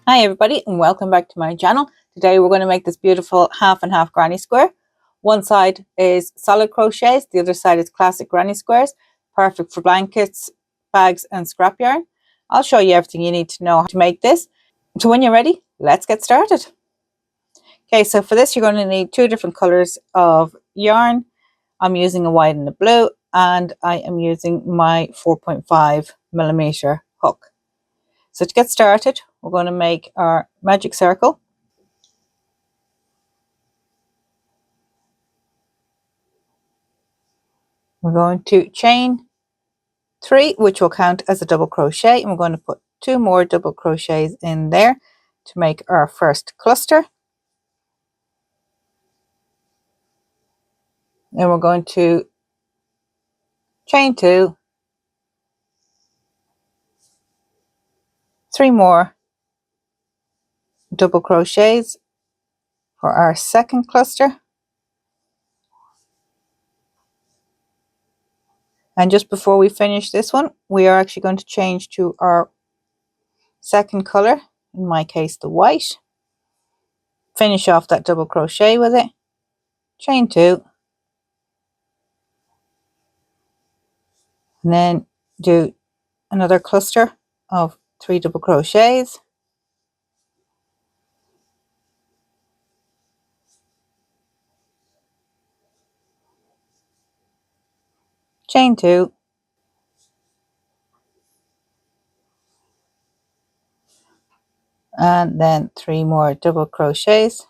Hi everybody and welcome back to my channel. Today we're going to make this beautiful half and half granny square. One side is solid crochets, the other side is classic granny squares, perfect for blankets, bags and scrap yarn. I'll show you everything you need to know how to make this. So when you're ready, let's get started. Okay, so for this you're going to need two different colors of yarn. I'm using a white and a blue, and I am using my 4.5mm hook. So to get started, we're going to make our magic circle. We're going to chain 3, which will count as a double crochet, and we're going to put 2 more double crochets in there to make our first cluster. Then we're going to chain 2, 3 more double crochets for our second cluster. And just before we finish this one, we are actually going to change to our second color, in my case the white. Finish off that double crochet with it, chain 2, and then do another cluster of 3 double crochets, chain 2, and then 3 more double crochets.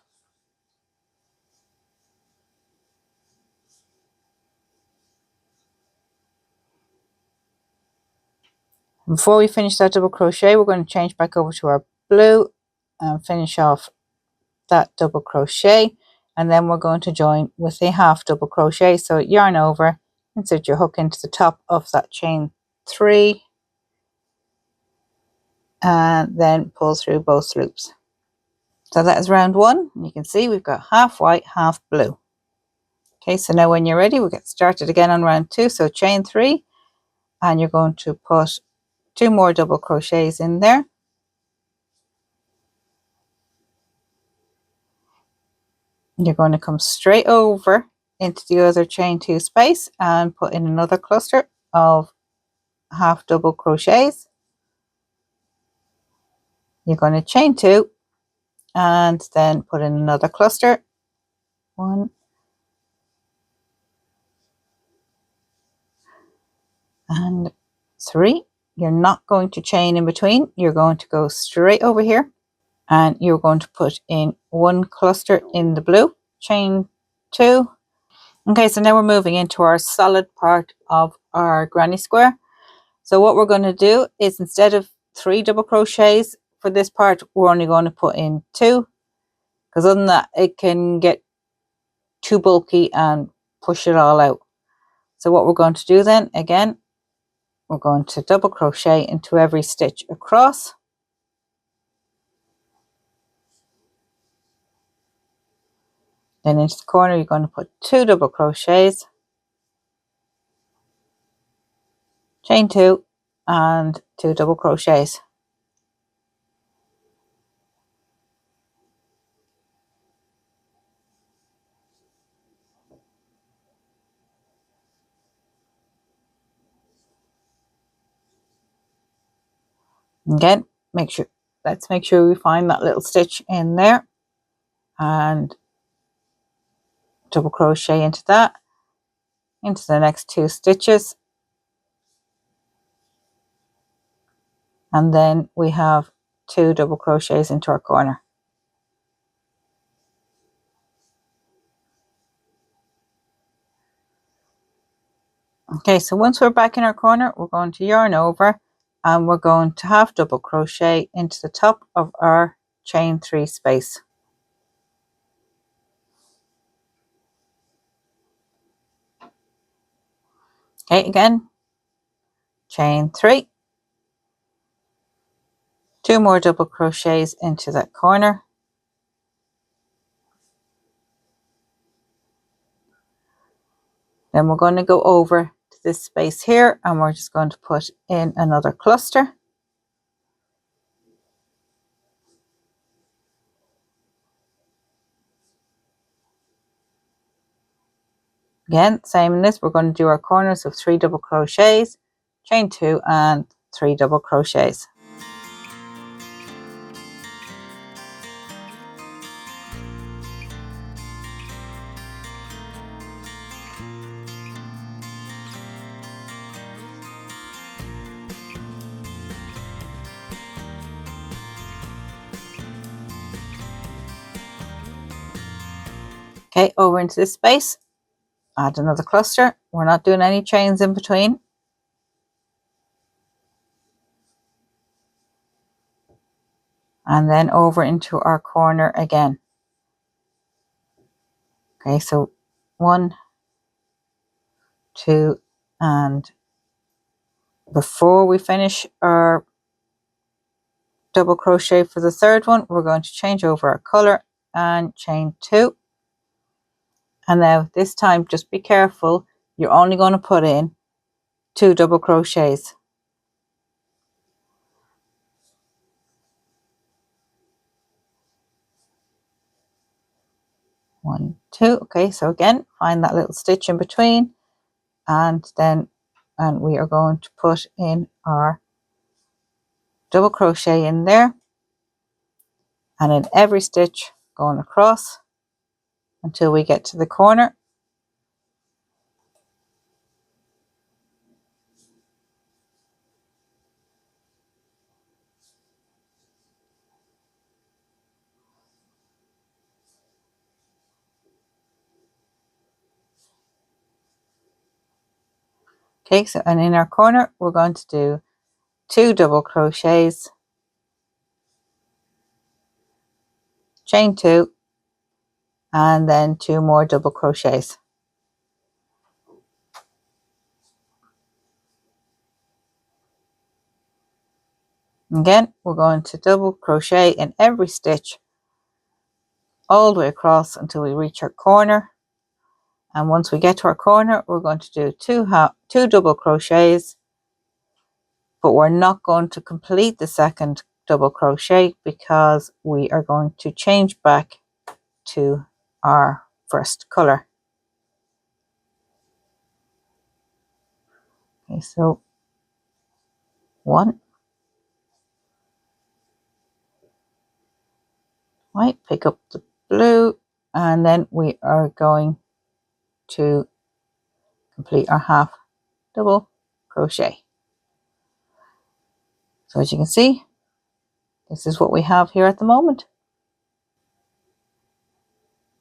Before we finish that double crochet, we're going to change back over to our blue and finish off that double crochet, and then we're going to join with a half double crochet. So yarn over, insert your hook into the top of that chain 3, and then pull through both loops. So that is round 1. You can see we've got half white, half blue. Okay, so now when you're ready, we'll get started again on round 2. So chain 3, and you're going to put 2 more double crochets in there. You're going to come straight over into the other chain 2 space and put in another cluster of half double crochets. You're going to chain 2 and then put in another cluster, 1 and 3. You're not going to chain in between, you're going to go straight over here, and you're going to put in 1 cluster in the blue, chain 2. Okay, so now we're moving into our solid part of our granny square. So what we're going to do is, instead of 3 double crochets for this part, we're only going to put in 2, because other than that it can get too bulky and push it all out. So what we're going to do then, again, we're going to double crochet into every stitch across. Then into the corner you're going to put 2 double crochets, chain 2 and 2 double crochets. Again, let's make sure we find that little stitch in there and double crochet into that, into the next 2 stitches, and then we have 2 double crochets into our corner. Okay, so once we're back in our corner, we're going to yarn over and we're going to half double crochet into the top of our chain 3 space. Okay, again, chain 3, 2 more double crochets into that corner, then we're going to go over to this space here and we're just going to put in another cluster, Again, same in this, we're going to do our corners of 3 double crochets, chain 2 and 3 double crochets. Okay, over into this space, add another cluster. We're not doing any chains in between. And then over into our corner again. Okay, so 1, 2, and before we finish our double crochet for the third one, we're going to change over our color and chain 2. And now this time, just be careful, you're only going to put in 2 double crochets. One, two. Okay, so again, find that little stitch in between, and we are going to put in our double crochet in there, and in every stitch going across until we get to the corner. Okay, so and in our corner we're going to do 2 double crochets, chain 2, and then 2 more double crochets. Again, we're going to double crochet in every stitch all the way across until we reach our corner. And once we get to our corner, we're going to do 2 double crochets, but we're not going to complete the second double crochet because we are going to change back to our first color. Okay, so 1, right, pick up the blue, and then we are going to complete our half double crochet. So as you can see, this is what we have here at the moment.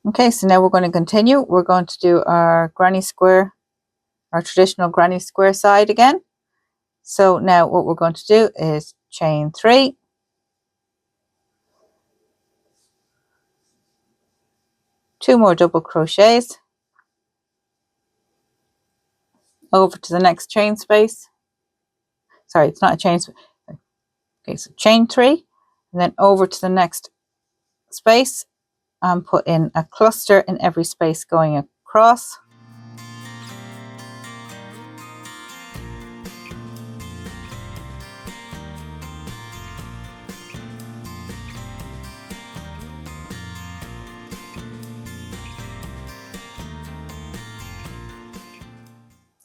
Okay, so now we're going to continue. We're going to do our granny square, our traditional granny square side again. So now what we're going to do is chain 3, two more double crochets, over to the next chain space. Sorry, it's not a chain space. Okay, so chain 3, and then over to the next space and put in a cluster in every space going across.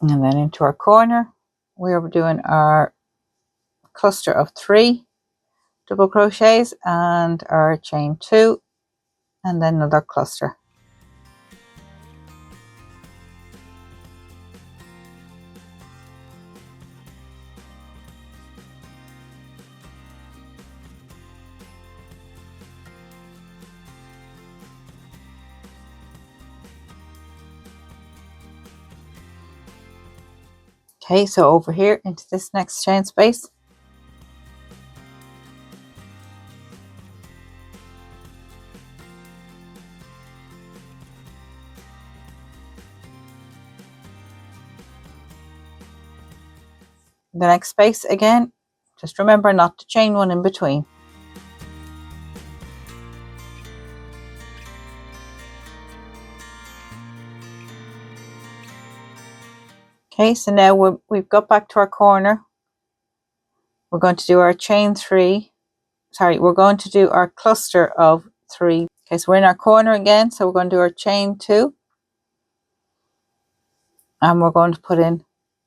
And then into our corner, we are doing our cluster of 3 double crochets and our chain 2, and then another cluster. Okay, so over here into this next chain space, the next space again, just remember not to chain one in between. Okay, so now we've got back to our corner. We're going to do our chain 3. Sorry, we're going to do our cluster of 3. Okay, so we're in our corner again, so we're going to do our chain 2. And we're going to put in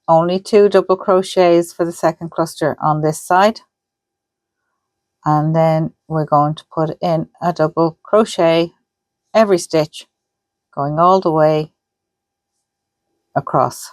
only 2 double crochets for the second cluster on this side, and then we're going to put in a double crochet every stitch going all the way across.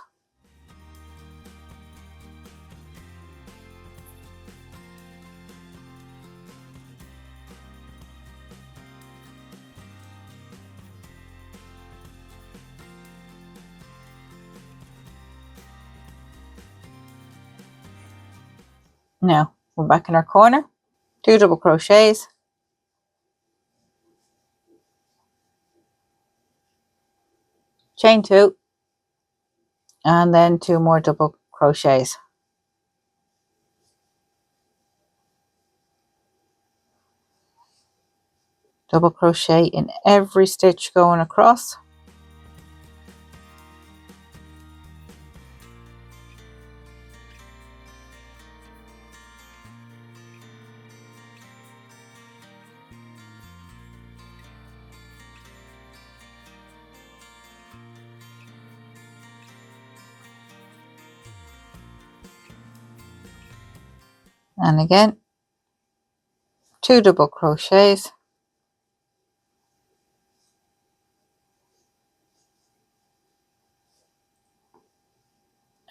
Now we're back in our corner, 2 double crochets, chain 2, and then 2 more double crochets. Double crochet in every stitch going across. And again, 2 double crochets,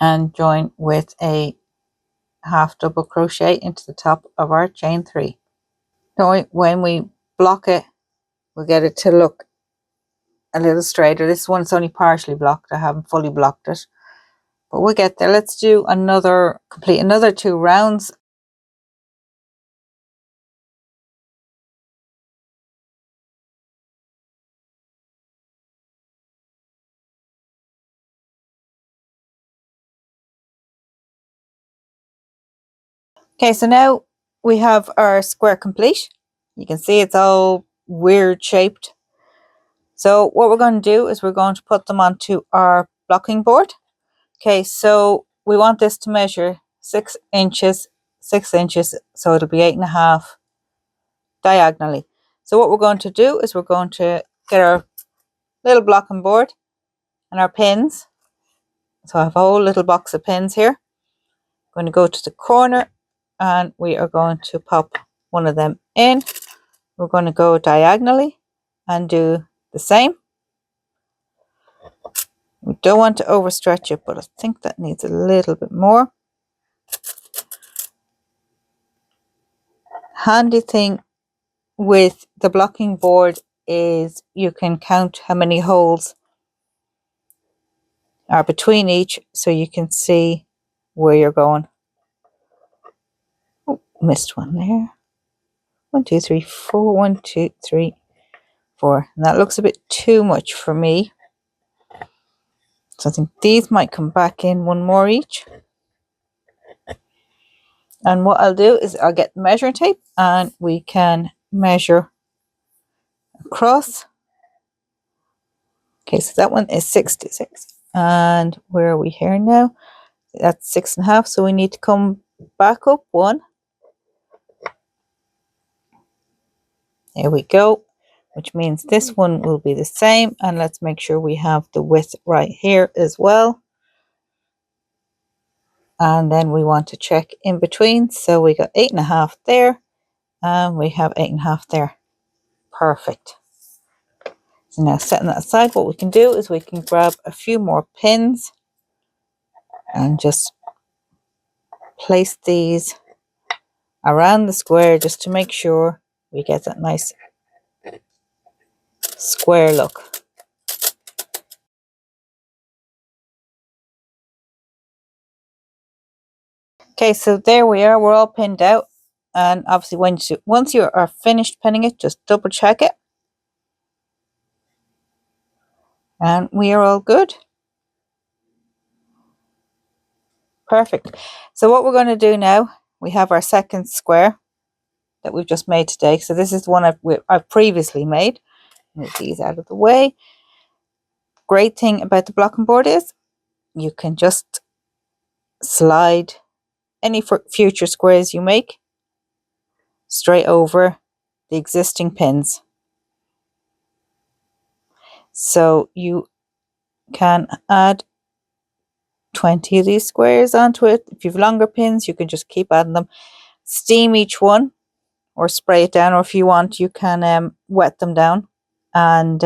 and join with a half double crochet into the top of our chain 3. Now when we block it, we'll get it to look a little straighter. This one's only partially blocked, I haven't fully blocked it, but we'll get there. Let's do complete another 2 rounds. Okay, so now we have our square complete. You can see it's all weird shaped. So what we're going to do is we're going to put them onto our blocking board. Okay, so we want this to measure 6 inches, 6 inches, so it'll be 8.5 diagonally. So what we're going to do is we're going to get our little blocking board and our pins. So I have a whole little box of pins here. I'm going to go to the corner and we are going to pop one of them in. We're going to go diagonally and do the same. We don't want to overstretch it, but I think that needs a little bit more. Handy thing with the blocking board is you can count how many holes are between each, so you can see where you're going. Oh, missed one there. 1, 2, 3, 4. 1, 2, 3, 4. And that looks a bit too much for me. So I think these might come back in 1 more each. And what I'll do is I'll get the measuring tape and we can measure across. Okay, so that one is 66. And where are we here now? That's 6.5. So we need to come back up 1. There we go. Which means this one will be the same. And let's make sure we have the width right here as well. And then we want to check in between. So we got 8.5 there. And we have 8.5 there. Perfect. So now setting that aside, what we can do is we can grab a few more pins and just place these around the square just to make sure we get that nice square look. Okay, so there we are, we're all pinned out, and obviously once you are finished pinning it, just double check it, and we are all good. Perfect. So what we're going to do now, we have our second square that we've just made today. So this is the one I've previously made. Move these out of the way. Great thing about the blocking board is you can just slide any future squares you make straight over the existing pins. So you can add 20 of these squares onto it. If you've longer pins, you can just keep adding them. Steam each one or spray it down, or if you want, you can wet them down and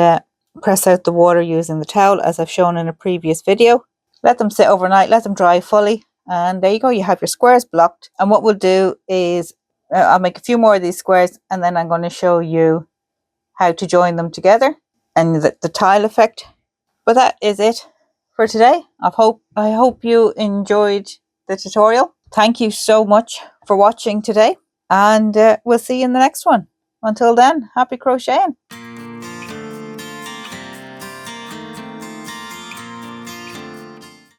press out the water using the towel, as I've shown in a previous video. Let them sit overnight, let them dry fully, and there you go, you have your squares blocked. And what we'll do is I'll make a few more of these squares, and then I'm going to show you how to join them together and the tile effect. But that is it for today. I hope you enjoyed the tutorial. Thank you so much for watching today, and we'll see you in the next one. Until then, happy crocheting.